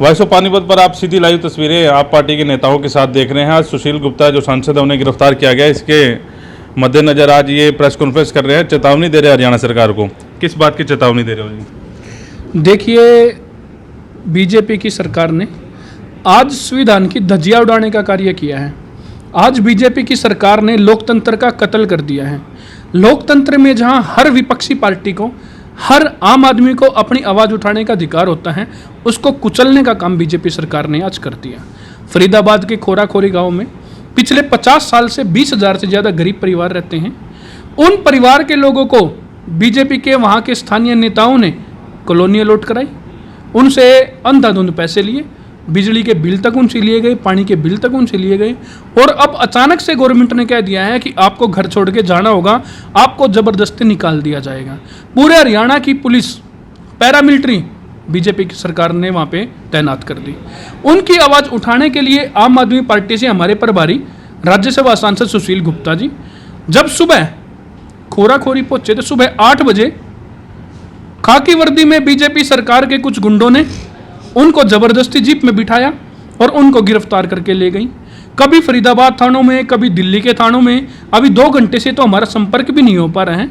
Voice of Panipat पर आप सीधी live तस्वीरें आप पार्टी के नेताओं के साथ देख रहे हैं। आज सुशील गुप्ता जो सांसद है उन्हें गिरफ्तार किया गया। इसके मद्देनजर आज ये प्रेस कॉन्फ्रेंस कर रहे हैं, चेतावनी दे रहे हैं हरियाणा सरकार को। किस बात की चेतावनी दे रहे हो जी? देखिए, बीजेपी की सरकार ने आज संविधान की धज्जियां उड़ाने का कार्य किया है। आज बीजेपी की सरकार ने लोकतंत्र का कत्ल कर दिया है। लोकतंत्र में जहां हर विपक्षी पार्टी को, हर आम आदमी को अपनी आवाज़ उठाने का अधिकार होता है, उसको कुचलने का काम बीजेपी सरकार ने आज कर दिया। फरीदाबाद के खोराखोरी गांव में पिछले 50 साल से 20,000 से ज़्यादा गरीब परिवार रहते हैं। उन परिवार के लोगों को बीजेपी के वहाँ के स्थानीय नेताओं ने कॉलोनियाँ लौट कराई, उनसे अंधाधुंध पैसे लिए, बिजली के बिल तक उनसे लिए गए, पानी के बिल तक उनसे लिए गए। और अब अचानक से गवर्नमेंट ने कह दिया है कि आपको घर छोड़ के जाना होगा, आपको ज़बरदस्ती निकाल दिया जाएगा। पूरे हरियाणा की पुलिस, पैरामिलिट्री बीजेपी की सरकार ने वहाँ पे तैनात कर दी। उनकी आवाज़ उठाने के लिए आम आदमी पार्टी से हमारे प्रभारी राज्यसभा सांसद सुशील गुप्ता जी जब सुबह खोराखोरी पहुंचे तो सुबह 8 बजे खाकी वर्दी में बीजेपी सरकार के कुछ गुंडों ने उनको जबरदस्ती जीप में बिठाया और उनको गिरफ्तार करके ले गई। कभी फरीदाबाद थानों में, कभी दिल्ली के थानों में। अभी 2 घंटे से तो हमारा संपर्क भी नहीं हो पा रहा है।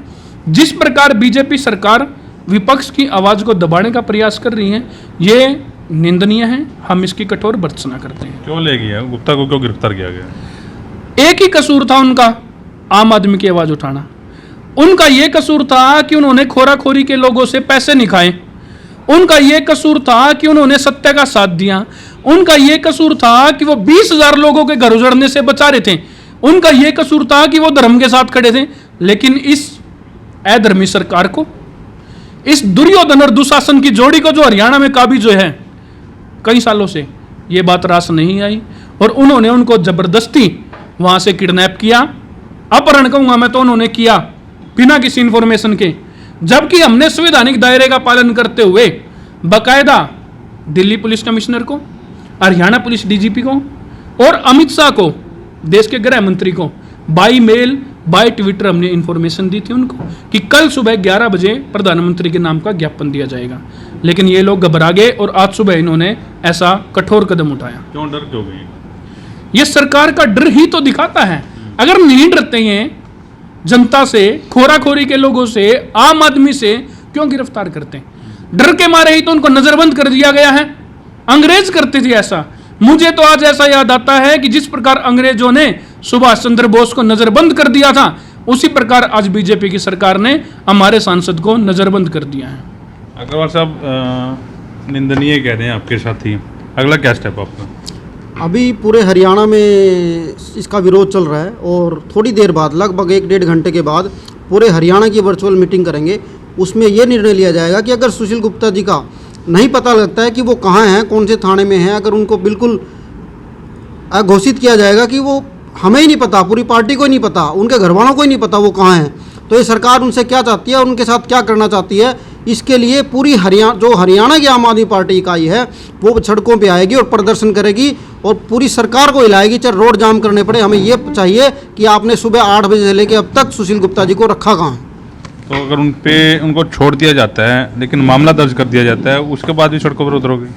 जिस प्रकार बीजेपी सरकार विपक्ष की आवाज़ को दबाने का प्रयास कर रही है, ये निंदनीय है। हम इसकी कठोर भर्त्सना करते हैं। क्यों ले गया गुप्ता को, क्यों गिरफ्तार किया गया? एक ही कसूर था उनका, आम आदमी की आवाज़ उठाना। उनका ये कसूर था कि उन्होंने खोराखोरी के लोगों से पैसे नहीं खाए। उनका ये कसूर था कि उन्होंने सत्य का साथ दिया। उनका ये कसूर था कि वो 20,000 लोगों के घर उजड़ने से बचा रहे थे। उनका ये कसूर था कि वो धर्म के साथ खड़े थे। लेकिन इस अधर्मी सरकार को, इस दुर्योधन और दुशासन की जोड़ी को जो हरियाणा में काबिज जो है कई सालों से, ये बात रास नहीं आई और उन्होंने उनको जबरदस्ती वहां से किडनैप किया। अपहरण कहूंगा मैं तो उन्होंने किया बिना किसी इंफॉर्मेशन के। जबकि हमने संवैधानिक दायरे का पालन करते हुए बाकायदा दिल्ली पुलिस कमिश्नर को, हरियाणा पुलिस डीजीपी को और अमित शाह को, देश के गृह मंत्री को बाई मेल, बाई ट्विटर हमने इंफॉर्मेशन दी थी उनको कि कल सुबह 11 बजे प्रधानमंत्री के नाम का ज्ञापन दिया जाएगा। लेकिन ये लोग घबरा गए और आज सुबह इन्होंने ऐसा कठोर कदम उठाया। क्यों डर क्यों गए? ये सरकार का डर ही तो दिखाता है। अगर नहीं डरते हैं जनता से, खोराखोरी के लोगों से, आम आदमी से, क्यों गिरफ्तार करते हैं? डर के मारे ही तो उनको नजरबंद कर दिया गया है। अंग्रेज करते थे ऐसा। मुझे तो आज ऐसा याद आता है कि जिस प्रकार अंग्रेजों ने सुभाष चंद्र बोस को नजरबंद कर दिया था, उसी प्रकार आज बीजेपी की सरकार ने हमारे सांसद को नजरबंद कर दिया है। अग्रवाल साहब, निंदनीय कह रहे हैं आपके साथी, अगला क्या स्टेप आपका? अभी पूरे हरियाणा में इसका विरोध चल रहा है और थोड़ी देर बाद, लगभग 1-1.5 घंटे के बाद पूरे हरियाणा की वर्चुअल मीटिंग करेंगे। उसमें यह निर्णय लिया जाएगा कि अगर सुशील गुप्ता जी का नहीं पता लगता है कि वो कहाँ हैं, कौन से थाने में हैं, अगर उनको बिल्कुल घोषित किया जाएगा कि वो हमें ही नहीं पता, पूरी पार्टी को ही नहीं पता, उनके घर वालों को ही नहीं पता वो कहाँ हैं, तो ये सरकार उनसे क्या चाहती है और उनके साथ क्या करना चाहती है, इसके लिए पूरी हरियाणा की आम आदमी पार्टी इकाई है वो सड़कों पे आएगी और प्रदर्शन करेगी और पूरी सरकार को हिलाएगी, चाहे रोड जाम करने पड़े। हमें ये चाहिए कि आपने सुबह 8 बजे से लेकर अब तक सुशील गुप्ता जी को रखा कहाँ है। तो अगर उनको छोड़ दिया जाता है लेकिन मामला दर्ज कर दिया जाता है, उसके बाद भी सड़कों पर उतरोगे?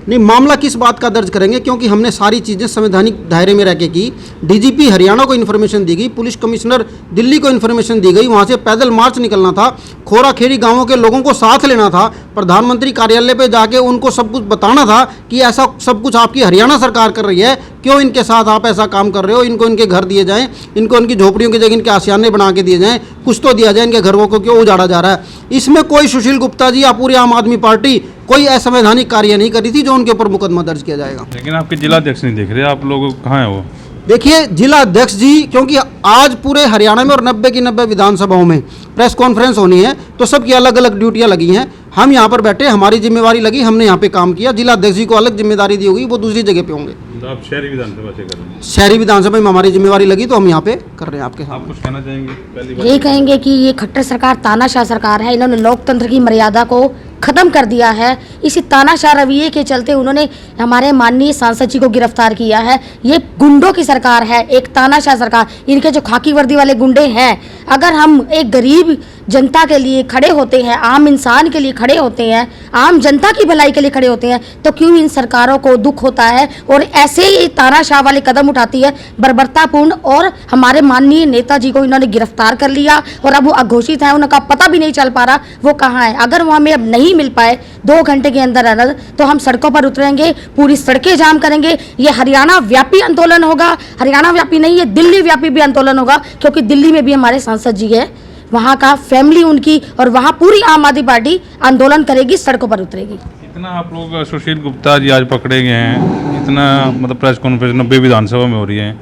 नहीं, मामला किस बात का दर्ज करेंगे, क्योंकि हमने सारी चीज़ें संवैधानिक दायरे में रह के की। डीजीपी हरियाणा को इन्फॉर्मेशन दी गई, पुलिस कमिश्नर दिल्ली को इन्फॉर्मेशन दी गई, वहाँ से पैदल मार्च निकलना था, खोराखेरी गांवों के लोगों को साथ लेना था, प्रधानमंत्री कार्यालय पे जाके उनको सब कुछ बताना था कि ऐसा सब कुछ आपकी हरियाणा सरकार कर रही है, क्यों इनके साथ आप ऐसा काम कर रहे हो, इनको इनके घर दिए जाएँ, इनको इनकी झोपड़ियों की जगह इनके आशियाने बना के दिए जाएँ, कुछ तो दिया जाए, इनके घरों को क्यों उजाड़ा जा रहा है। इसमें कोई सुशील गुप्ता जी या पूरी आम आदमी पार्टी कोई असंवैधानिक कार्य नहीं करी थी जो उनके ऊपर मुकदमा दर्ज किया जाएगा। लेकिन आपके जिला अध्यक्ष नहीं दिख रहे, आप लोग कहाँ हैं वो? देखिए, जिला अध्यक्ष जी, क्योंकि आज पूरे हरियाणा में और 90 की 90 विधानसभाओं में प्रेस कॉन्फ्रेंस होनी है, तो सबकी अलग अलग ड्यूटियां लगी हैं। हम यहाँ पर बैठे, हमारी जिम्मेवारी लगी, हमने यहाँ पे काम किया। जिला अध्यक्ष जी को अलग जिम्मेदारी दी होगी, वो दूसरी जगह पे होंगे। तो आप शहरी विधानसभा से कर रहे हैं? शहरी विधानसभा में हमारी जिम्मेवारी लगी तो हम यहाँ पे कर रहे हैं आपके साथ। आप कुछ कहना चाहेंगे? यही कहेंगे कि ये खट्टर सरकार तानाशाह सरकार है। इन्होंने लोकतंत्र की मर्यादा को ख़त्म कर दिया है। इसी तानाशाह रवैये के चलते उन्होंने हमारे माननीय सांसद जी को गिरफ्तार किया है। ये गुंडों की सरकार है, एक तानाशाह सरकार। इनके जो खाकी वर्दी वाले गुंडे हैं, अगर हम एक गरीब जनता के लिए खड़े होते हैं, आम इंसान के लिए खड़े होते हैं, आम जनता की भलाई के लिए खड़े होते हैं, तो क्यों इन सरकारों को दुख होता है और ऐसे ही तानाशाह वाले कदम उठाती है बर्बरतापूर्ण। और हमारे माननीय नेताजी को इन्होंने गिरफ्तार कर लिया और अब वो अघोषित है, उनका पता भी नहीं चल पा रहा वो कहाँ है। अगर वो हमें अब नहीं मिल पाए 2 घंटे के अंदर तो हम सड़कों पर उतरेंगे, पूरी सड़कें जाम करेंगे। ये हरियाणा व्यापी आंदोलन होगा, हरियाणा व्यापी नहीं, ये दिल्ली व्यापी भी आंदोलन होगा, क्योंकि दिल्ली में भी हमारे सांसद जी है, वहाँ का फैमिली उनकी, और वहाँ पूरी आम आदमी पार्टी आंदोलन करेगी, सड़कों पर उतरेगी। इतना आप लोग सुशील गुप्ता जी आज पकड़े गए हैं, इतना मतलब प्रेस कॉन्फ्रेंस 90 विधानसभा में हो रही है,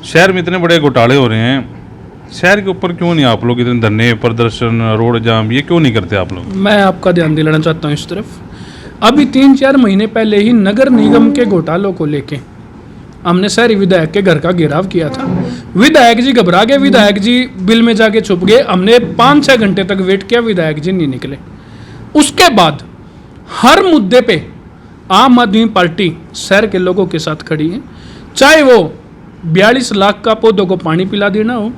शहर में इतने बड़े घोटाले हो रहे हैं, शहर के ऊपर क्यों नहीं आप लोग इतने धरने प्रदर्शन रोड जाम ये क्यों नहीं करते आप लोग? मैं आपका ध्यान दिलाना चाहता हूँ इस तरफ। अभी 3-4 महीने पहले ही नगर निगम के घोटालों को लेके हमने शहरी विधायक के घर का घेराव किया था। विधायक जी घबरा गए, विधायक जी बिल में जाके छुप गए। हमने 5-6 घंटे तक वेट किया, विधायक जी नहीं निकले। उसके बाद हर मुद्दे पे आम आदमी पार्टी शहर के लोगों के साथ खड़ी है, चाहे वो 42 लाख का पौधों को पानी पिला देना हो,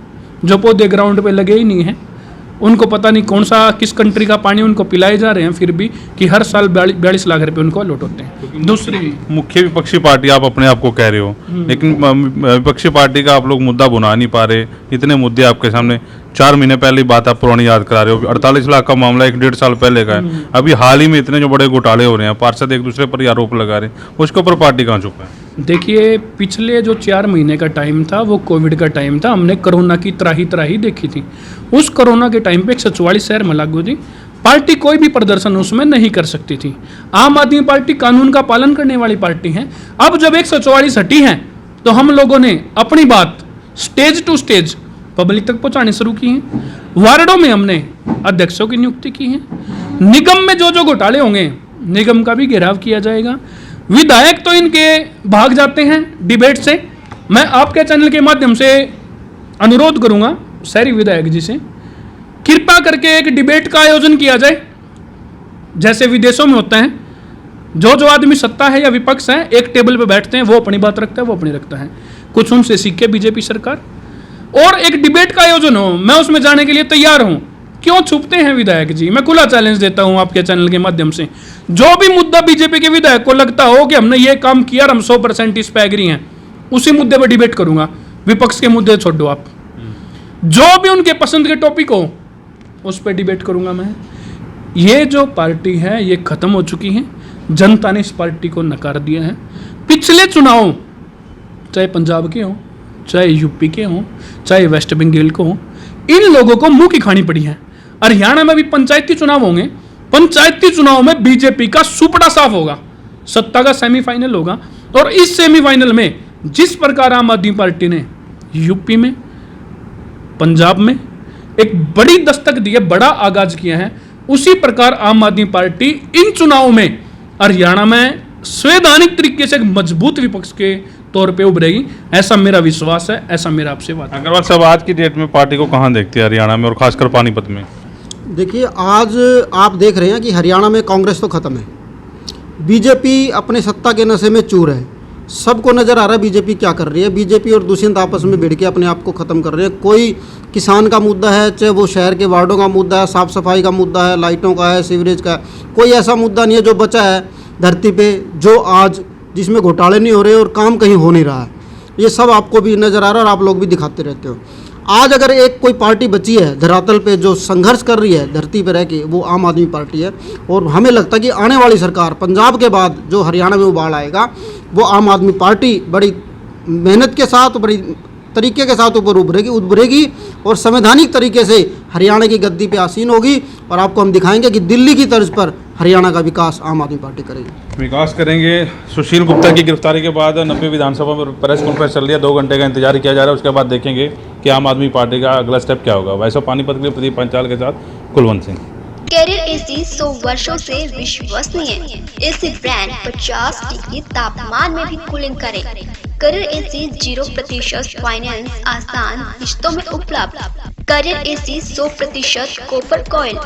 जो पौधे ग्राउंड पे लगे ही नहीं हैं, उनको पता नहीं कौन सा किस कंट्री का पानी उनको पिलाए जा रहे हैं, फिर भी कि हर साल 42 लाख रुपए उनको अलॉट होते हैं। दूसरी मुख्य विपक्षी पार्टी आप अपने आप को कह रहे हो, लेकिन विपक्षी पार्टी का आप लोग मुद्दा बुना नहीं पा रहे। इतने मुद्दे आपके सामने, 4 महीने पहले बात आप पुरानी याद करा रहे हो। 48 लाख का मामला 1-1.5 साल पहले का है। अभी हाल ही में इतने जो बड़े घोटाले हो रहे हैं, पार्षद एक दूसरे पर आरोप लगा रहे हैं, उसके ऊपर पार्टी कहाँ चुप है? देखिए, पिछले जो 4 महीने का टाइम था वो कोविड का टाइम था। हमने कोरोना की त्राही देखी थी। उस कोरोना के टाइम पे 144 शहर में लागू थी। पार्टी कोई भी प्रदर्शन उसमें नहीं कर सकती थी। आम आदमी पार्टी कानून का पालन करने वाली पार्टी है। अब जब 144 हटी है तो हम लोगों ने अपनी बात स्टेज टू स्टेज पब्लिक तक पहुंचाने शुरू की है। वार्डों में हमने अध्यक्षों की नियुक्ति की है। निगम में जो घोटाले होंगे, निगम का भी घेराव किया जाएगा। विधायक तो इनके भाग जाते हैं डिबेट से। मैं आपके चैनल के माध्यम से अनुरोध करूंगा शहरी विधायक जी से, कृपया करके एक डिबेट का आयोजन किया जाए, जैसे विदेशों में होता है। जो आदमी सत्ता है या विपक्ष है, एक टेबल पे बैठते हैं, वो अपनी बात रखता है, वो अपनी रखता है। कुछ उनसे सीखे बीजेपी सरकार, और एक डिबेट का आयोजन हो। मैं उसमें जाने के लिए तैयार हूं। क्यों छुपते हैं विधायक जी? मैं खुला चैलेंज देता हूं आपके चैनल के माध्यम से, जो भी मुद्दा बीजेपी के विधायक को लगता हो कि हमने ये काम किया और हम 100% इस पे एग्री हैं, उसी मुद्दे पर डिबेट करूंगा। विपक्ष के मुद्दे छोड़ दो आप, जो भी उनके पसंद के टॉपिक हो उस पर डिबेट करूंगा मैं। ये जो पार्टी है ये खत्म हो चुकी है। जनता ने इस पार्टी को नकार दिया है। पिछले चुनाव चाहे पंजाब के हों, चाहे यूपी के हों, चाहे वेस्ट बंगाल को हों, इन लोगों को मुंह की खानी पड़ी है। हरियाणा में भी पंचायती चुनाव होंगे। पंचायती चुनाव में बीजेपी का सुपड़ा साफ होगा, सत्ता का सेमीफाइनल होगा। और इस सेमीफाइनल में जिस प्रकार आम आदमी पार्टी ने यूपी में, पंजाब में एक बड़ी दस्तक दी है, बड़ा आगाज किया है, उसी प्रकार आम आदमी पार्टी इन चुनाव में हरियाणा में संवैधानिक तरीके से एक मजबूत विपक्ष के तौर पे उभरेगी। ऐसा मेरा विश्वास है, ऐसा मेरा आपसे वादा है। अग्रवाल साहब, आज की डेट में पार्टी को कहाँ देखते हैं हरियाणा में और खासकर पानीपत में? देखिए, आज आप देख रहे हैं कि हरियाणा में कांग्रेस तो ख़त्म है, बीजेपी अपने सत्ता के नशे में चूर है। सबको नज़र आ रहा है बीजेपी क्या कर रही है। बीजेपी और दुष्यंत आपस में भिड़ के अपने आप को ख़त्म कर रहे हैं। कोई किसान का मुद्दा है, चाहे वो शहर के वार्डों का मुद्दा है, साफ़ सफाई का मुद्दा है, लाइटों का है, सीवरेज का है, कोई ऐसा मुद्दा नहीं है जो बचा है धरती पे जो आज जिसमें घोटाले नहीं हो रहे और काम कहीं हो नहीं रहा है। ये सब आपको भी नज़र आ रहा है और आप लोग भी दिखाते रहते हो। आज अगर एक कोई पार्टी बची है धरातल पे जो संघर्ष कर रही है धरती पे रह के, वो आम आदमी पार्टी है। और हमें लगता है कि आने वाली सरकार पंजाब के बाद जो हरियाणा में उबाल आएगा, वो आम आदमी पार्टी बड़ी मेहनत के साथ, बड़ी तरीके के साथ ऊपर उभरेगी और संवैधानिक तरीके से हरियाणा की गद्दी पे आसीन होगी। और आपको हम दिखाएंगे कि दिल्ली की तर्ज पर हरियाणा का विकास आम आदमी पार्टी करेगी। विकास करेंगे। सुशील गुप्ता की गिरफ्तारी के बाद 90 विधानसभा में प्रेस कॉन्फ्रेंस चल रही है, 2 घंटे का इंतजार किया जा रहा है। उसके बाद देखेंगे कि आम आदमी पार्टी का अगला स्टेप क्या होगा। वैसे पानीपत के प्रदीप पंचाल के साथ कुलवंत सिंह। कैरियर एसी 100 वर्षों से विश्वसनीय। एसी ब्रांड 50 डिग्री तापमान में भी कूलिंग करे। कैरियर एसी 0% फाइनेंस आसान किश्तों में उपलब्ध। Carrier AC 100% copper coil.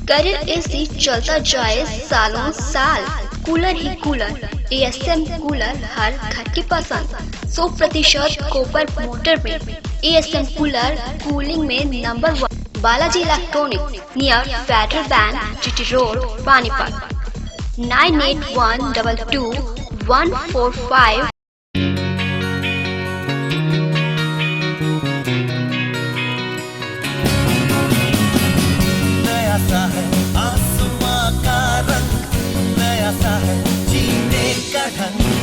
Carrier AC चलता जाए सालों साल, कूलर ही कूलर, ASM कूलर हर घर की पसंद। 100% कॉपर मोटर में ASM कूलर कूलिंग में number 1। Balaji electronic near Federal Bank, GT road, Panipat. 98122145। नया सा है आसमां का रंग, नया सा है जीने का ढंग।